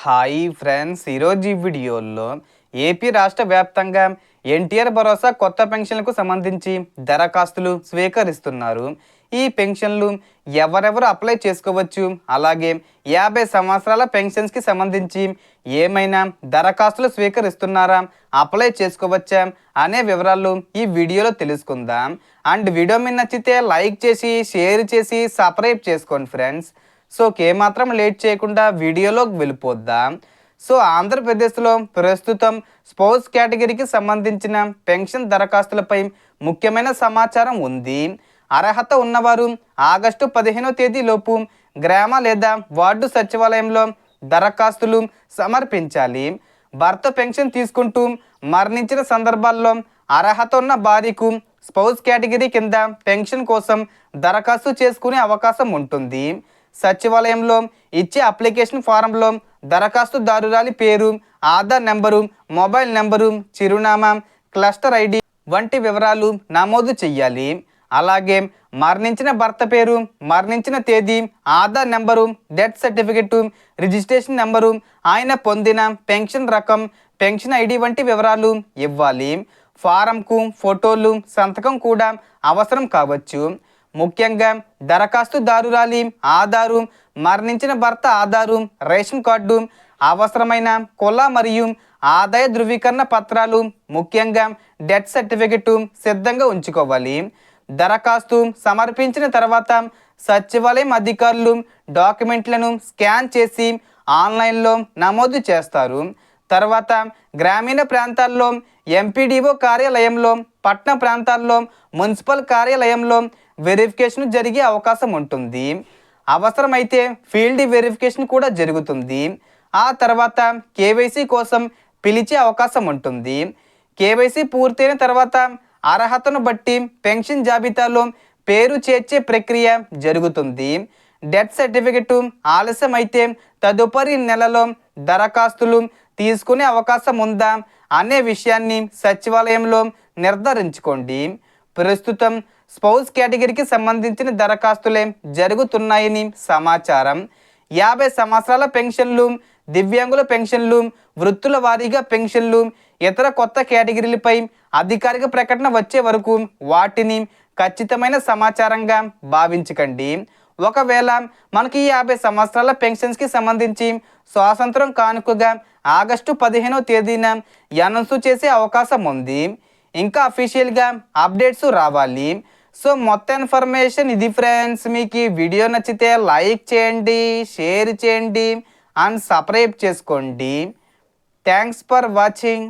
Hi friends, ఈరోజు ఈ వీడియోలో ఏపీ రాష్ట్ర వ్యాప్తంగా ఎన్టీఆర్ భరోసా కొత్త పెన్షన్లకు సంబంధించి దరఖాస్తులు స్వీకరిస్తున్నారు. ఈ పెన్షన్లు ఎవరెవరు అప్లై చేసుకోవచ్చు, అలాగే 50 సంవత్సరాల పెన్షన్స్కి సంబంధించి ఏమైనా దరఖాస్తులు స్వీకరిస్తున్నారా, అప్లై చేసుకోవచ్చా అనే వివరాలు ఈ వీడియోలో తెలుసుకుందాం. అండ్ వీడియో మీద నచ్చితే లైక్ చేసి, షేర్ చేసి, సబ్స్క్రైబ్ చేసుకోండి ఫ్రెండ్స్. సో ఏమాత్రం లేట్ చేయకుండా వీడియోలోకి వెళ్ళిపోద్దాం. సో ఆంధ్రప్రదేశ్లో ప్రస్తుతం స్పౌస్ కేటగిరీకి సంబంధించిన పెన్షన్ దరఖాస్తులపై ముఖ్యమైన సమాచారం ఉంది. అర్హత ఉన్నవారు ఆగస్టు 15వ తేదీలోపు గ్రామ లేదా వార్డు సచివాలయంలో దరఖాస్తులు సమర్పించాలి. భర్త పెన్షన్ తీసుకుంటూ మరణించిన సందర్భాల్లో అర్హత ఉన్న భార్యకు స్పౌస్ కేటగిరీ కింద పెన్షన్ కోసం దరఖాస్తు చేసుకునే అవకాశం ఉంటుంది. సచివాలయంలో ఇచ్చే అప్లికేషన్ ఫారంలో దరఖాస్తుదారురాలి పేరు, ఆధార్ నెంబరు, మొబైల్ నెంబరు, చిరునామా, క్లస్టర్ ఐడి వంటి వివరాలు నమోదు చెయ్యాలి. అలాగే మరణించిన భర్త పేరు, మరణించిన తేదీ, Aadhaar number, death certificate, registration number, ఆయన పొందిన పెన్షన్ రకం, పెన్షన్ ఐడి వంటి వివరాలు ఇవ్వాలి. ఫారంకు ఫోటోలు, సంతకం కూడా అవసరం కావచ్చు. ముఖ్యంగా దరఖాస్తుదారురాలి ఆధారు, మరణించిన భర్త ఆధారు, రేషన్ కార్డు, అవసరమైన కుల మరియు ఆదాయ ధృవీకరణ పత్రాలు, ముఖ్యంగా డెత్ సర్టిఫికెట్ సిద్ధంగా ఉంచుకోవాలి. దరఖాస్తు సమర్పించిన తర్వాత సచివాలయం అధికారులు డాక్యుమెంట్లను స్కాన్ చేసి ఆన్లైన్లో నమోదు చేస్తారు. తర్వాత గ్రామీణ ప్రాంతాల్లో ఎంపీడీఓ కార్యాలయంలో, పట్టణ ప్రాంతాల్లో మున్సిపల్ కార్యాలయంలో వెరిఫికేషన్ జరిగే అవకాశం ఉంటుంది. అవసరమైతే ఫీల్డ్ వెరిఫికేషన్ కూడా జరుగుతుంది. ఆ తర్వాత కేవైసీ కోసం పిలిచే అవకాశం ఉంటుంది. కేవైసీ పూర్తయిన తర్వాత అర్హతను బట్టి పెన్షన్ జాబితాలో పేరు చేర్చే ప్రక్రియ జరుగుతుంది. డెత్ సర్టిఫికెట్ ఆలస్యం అయితే తదుపరి నెలలో దరఖాస్తులు తీసుకునే అవకాశం ఉందా అనే విషయాన్ని సచివాలయంలో నిర్ధారించుకోండి. ప్రస్తుతం స్పౌస్ కేటగిరీకి సంబంధించిన దరఖాస్తులే జరుగుతున్నాయని సమాచారం. 50 సంవత్సరాల పెన్షన్లు, దివ్యాంగుల పెన్షన్లు, వృత్తుల వారీగా పెన్షన్లు, ఇతర కొత్త కేటగిరీలపై అధికారిక ప్రకటన వచ్చే వరకు వాటిని ఖచ్చితమైన సమాచారంగా భావించకండి. ఒకవేళ మనకి ఈ 50 సంవత్సరాల పెన్షన్స్కి సంబంధించి స్వాతంత్రం కానుకగా ఆగస్టు 15వ తేదీన అనౌన్స్ చేసే అవకాశం ఉంది. ఇంకా అఫీషియల్గా అప్డేట్స్ రావాలి. సో మొత్తం ఇన్ఫర్మేషన్ ఇది ఫ్రెండ్స్. మీకు ఈ వీడియో నచ్చితే లైక్ చేయండి, షేర్ చేయండి అండ్ సబ్స్క్రైబ్ చేసుకోండి. Thanks for watching.